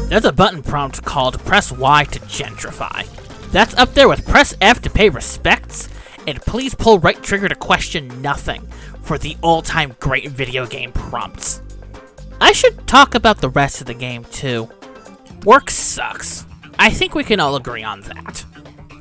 There's a button prompt called press Y to gentrify. That's up there with press F to pay respects, and please pull right trigger to question nothing for the all-time great video game prompts. I should talk about the rest of the game too. Work sucks. I think we can all agree on that.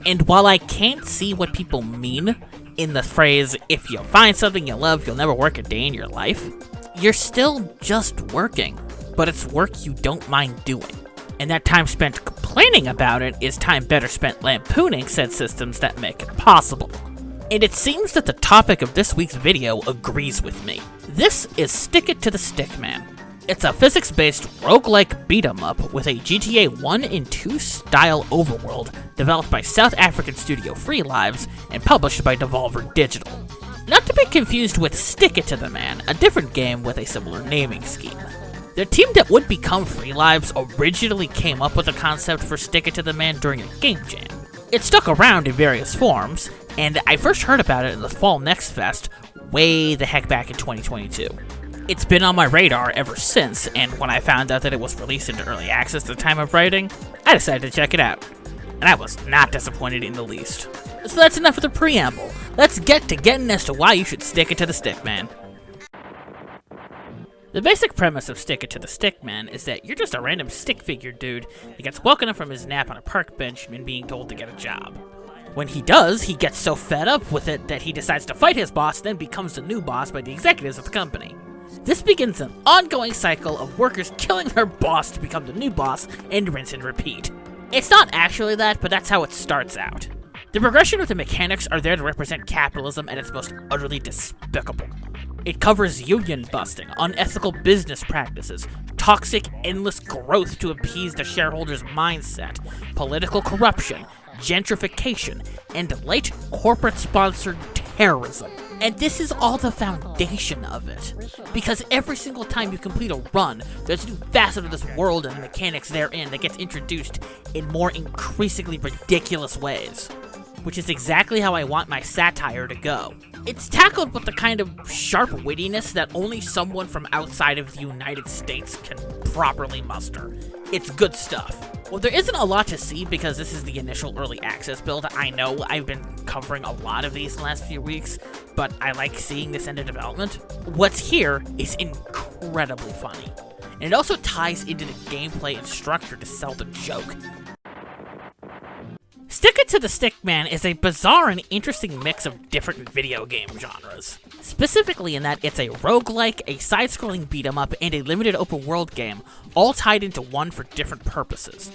And while I can't see what people mean in the phrase, if you find something you love, you'll never work a day in your life, you're still just working, but it's work you don't mind doing. And that time spent complaining about it is time better spent lampooning said systems that make it possible. And it seems that the topic of this week's video agrees with me. This is Stick It to the Stickman. It's a physics-based roguelike beat 'em up with a GTA 1 and 2 style overworld developed by South African studio Free Lives and published by Devolver Digital. Not to be confused with Stick It to the Man, a different game with a similar naming scheme. The team that would become Free Lives originally came up with the concept for Stick It to the Man during a game jam. It stuck around in various forms, and I first heard about it in the Fall Next Fest way the heck back in 2022. It's been on my radar ever since, and when I found out that it was released into early access at the time of writing, I decided to check it out. And I was not disappointed in the least. So that's enough of the preamble. Let's get to getting as to why you should stick it to the Stickman. The basic premise of Stick It to the Stickman is that you're just a random stick figure dude that gets woken up from his nap on a park bench and being told to get a job. When he does, he gets so fed up with it that he decides to fight his boss, then becomes the new boss by the executives of the company. This begins an ongoing cycle of workers killing their boss to become the new boss, and rinse and repeat. It's not actually that, but that's how it starts out. The progression of the mechanics are there to represent capitalism at its most utterly despicable. It covers union busting, unethical business practices, toxic, endless growth to appease the shareholders' mindset, political corruption, gentrification, and late corporate-sponsored terrorism. And this is all the foundation of it. Because every single time you complete a run, there's a new facet of this world and the mechanics therein that gets introduced in more increasingly ridiculous ways. Which is exactly how I want my satire to go. It's tackled with the kind of sharp wittiness that only someone from outside of the United States can properly muster. It's good stuff. Well, there isn't a lot to see because this is the initial early access build. I know I've been covering a lot of these the last few weeks, but I like seeing this end of development. What's here is incredibly funny, and it also ties into the gameplay and structure to sell the joke. Stick It to the Stickman is a bizarre and interesting mix of different video game genres. Specifically in that it's a roguelike, a side-scrolling beat-em-up, and a limited open-world game, all tied into one for different purposes.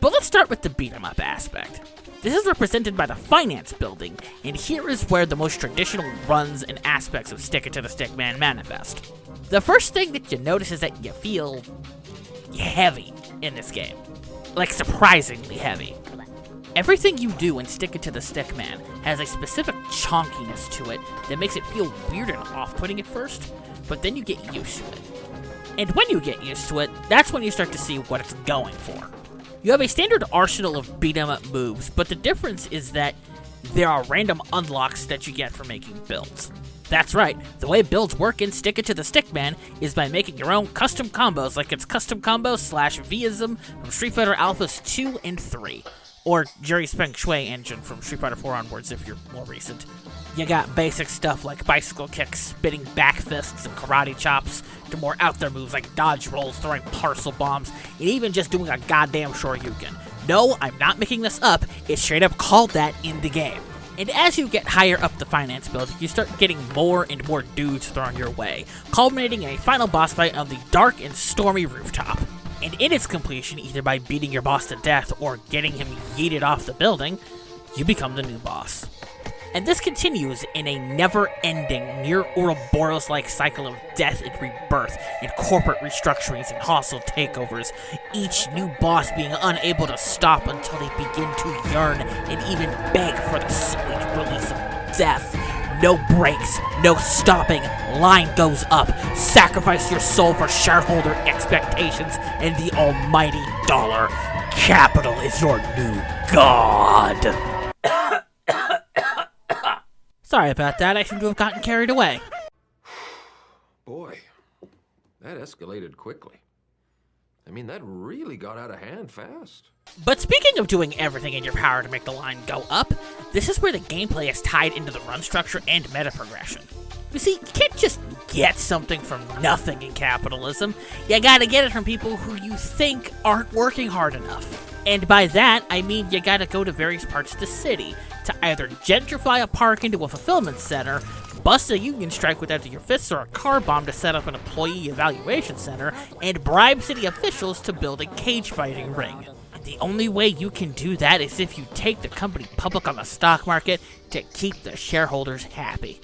But let's start with the beat-em-up aspect. This is represented by the finance building, and here is where the most traditional runs and aspects of Stick It to the Stickman manifest. The first thing that you notice is that you feel heavy in this game. Like, surprisingly heavy. Everything you do in Stick It to the Stickman has a specific chonkiness to it that makes it feel weird and off-putting at first, but then you get used to it. And when you get used to it, that's when you start to see what it's going for. You have a standard arsenal of beat-em-up moves, but the difference is that there are random unlocks that you get for making builds. That's right, the way builds work in Stick It to the Stickman is by making your own custom combos, like its custom combo / Vism from Street Fighter Alphas 2 and 3. Or Jerry's Feng Shui engine from Street Fighter 4 onwards if you're more recent. You got basic stuff like bicycle kicks, spitting back fists, and karate chops, to more out there moves like dodge rolls, throwing parcel bombs, and even just doing a goddamn shoryuken. No, I'm not making this up, it's straight up called that in the game. And as you get higher up the finance build, you start getting more and more dudes thrown your way, culminating in a final boss fight on the dark and stormy rooftop. And in its completion, either by beating your boss to death or getting him yeeted off the building, you become the new boss. And this continues in a never-ending, near Ouroboros-like cycle of death and rebirth, and corporate restructurings and hostile takeovers, each new boss being unable to stop until they begin to yearn and even beg for the sweet release of death. No breaks, no stopping, line goes up, sacrifice your soul for shareholder expectations and the almighty dollar. Capital is your new god. Sorry about that, I seem to have gotten carried away. Boy, that escalated quickly. I mean, that really got out of hand fast. But speaking of doing everything in your power to make the line go up, this is where the gameplay is tied into the run structure and meta progression. You see, you can't just get something from nothing in capitalism. You gotta get it from people who you think aren't working hard enough. And by that, I mean you gotta go to various parts of the city to either gentrify a park into a fulfillment center, bust a union strike with either your fists or a car bomb to set up an employee evaluation center, and bribe city officials to build a cage fighting ring. The only way you can do that is if you take the company public on the stock market to keep the shareholders happy.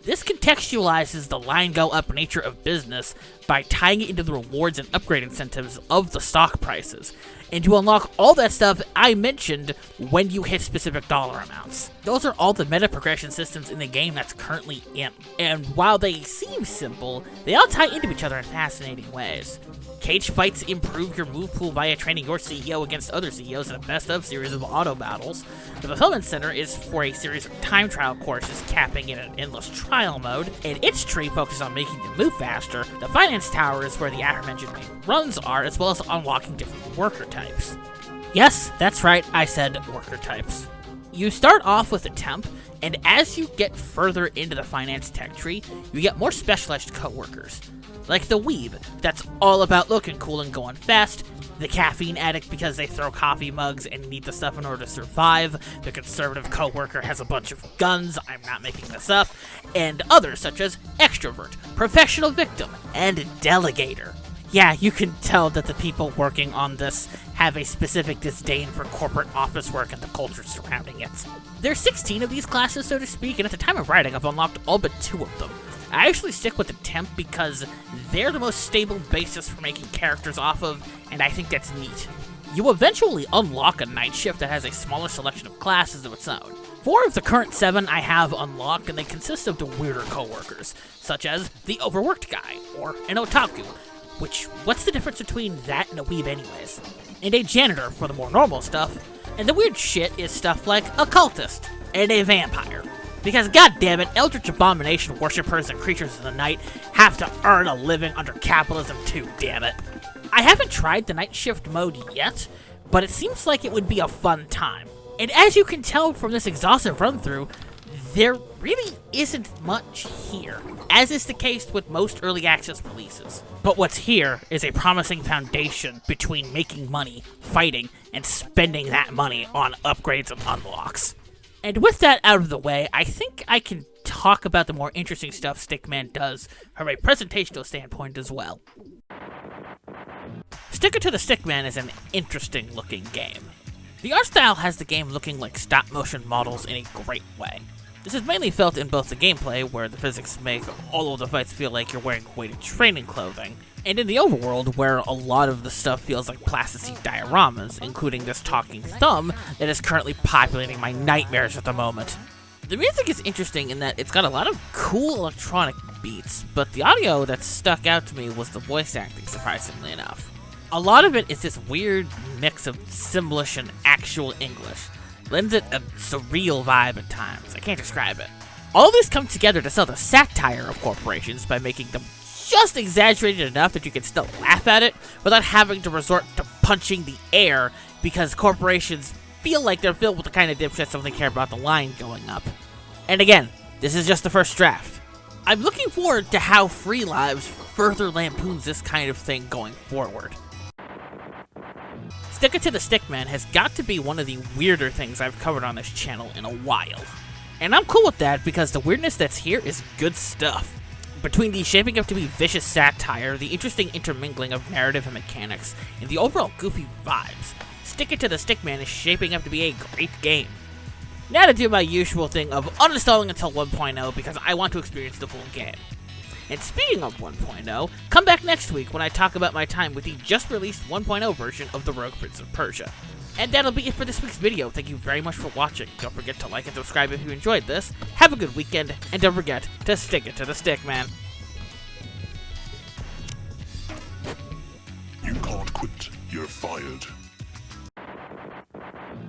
This contextualizes the line go up nature of business by tying it into the rewards and upgrade incentives of the stock prices, and to unlock all that stuff I mentioned when you hit specific dollar amounts. Those are all the meta progression systems in the game that's currently in, and while they seem simple, they all tie into each other in fascinating ways. Cage fights improve your move pool via training your CEO against other CEOs in a best-of series of auto battles. The Fulfillment Center is for a series of time trial courses capping in an endless trial mode, and its tree focuses on making you move faster. The Finance Tower is where the aforementioned main runs are, as well as unlocking different worker types. Yes, that's right, I said worker types. You start off with a temp, and as you get further into the finance tech tree, you get more specialized co-workers. Like the weeb, that's all about looking cool and going fast, the caffeine addict because they throw coffee mugs and need the stuff in order to survive, the conservative co-worker has a bunch of guns, I'm not making this up, and others such as extrovert, professional victim, and delegator. Yeah, you can tell that the people working on this have a specific disdain for corporate office work and the culture surrounding it. There's 16 of these classes, so to speak, and at the time of writing, I've unlocked all but 2 of them. I actually stick with the temp because they're the most stable basis for making characters off of, and I think that's neat. You eventually unlock a night shift that has a smaller selection of classes of its own. 4 of the current 7 I have unlocked, and they consist of the weirder co-workers, such as the overworked guy, or an otaku, which, what's the difference between that and a weeb anyways? And a janitor for the more normal stuff, and the weird shit is stuff like a cultist, and a vampire. Because goddammit, eldritch abomination worshippers and creatures of the night have to earn a living under capitalism too, dammit. I haven't tried the night shift mode yet, but it seems like it would be a fun time. And as you can tell from this exhaustive run-through, there really isn't much here, as is the case with most early access releases. But what's here is a promising foundation between making money, fighting, and spending that money on upgrades and unlocks. And with that out of the way, I think I can talk about the more interesting stuff Stickman does from a presentational standpoint as well. Sticker to the Stickman is an interesting looking game. The art style has the game looking like stop motion models in a great way. This is mainly felt in both the gameplay, where the physics make all of the fights feel like you're wearing weighted training clothing, and in the overworld, where a lot of the stuff feels like plasticine dioramas, including this talking thumb that is currently populating my nightmares at the moment. The music is interesting in that it's got a lot of cool electronic beats, but the audio that stuck out to me was the voice acting, surprisingly enough. A lot of it is this weird mix of Simlish and actual English. Lends it a surreal vibe at times. I can't describe it. All these come together to sell the satire of corporations by making them just exaggerated enough that you can still laugh at it without having to resort to punching the air because corporations feel like they're filled with the kind of dipshits that only care about the line going up. And again, this is just the first draft. I'm looking forward to how Free Lives further lampoons this kind of thing going forward. Sticker to the Stickman has got to be one of the weirder things I've covered on this channel in a while. And I'm cool with that because the weirdness that's here is good stuff. Between the shaping up to be vicious satire, the interesting intermingling of narrative and mechanics, and the overall goofy vibes, Sticker to the Stickman is shaping up to be a great game. Now to do my usual thing of uninstalling until 1.0 because I want to experience the full game. And speaking of 1.0, come back next week when I talk about my time with the just released 1.0 version of the Rogue Prince of Persia. And that'll be it for this week's video. Thank you very much for watching. Don't forget to like and subscribe if you enjoyed this. Have a good weekend, and don't forget to stick it to the stick, man. You can't quit. You're fired.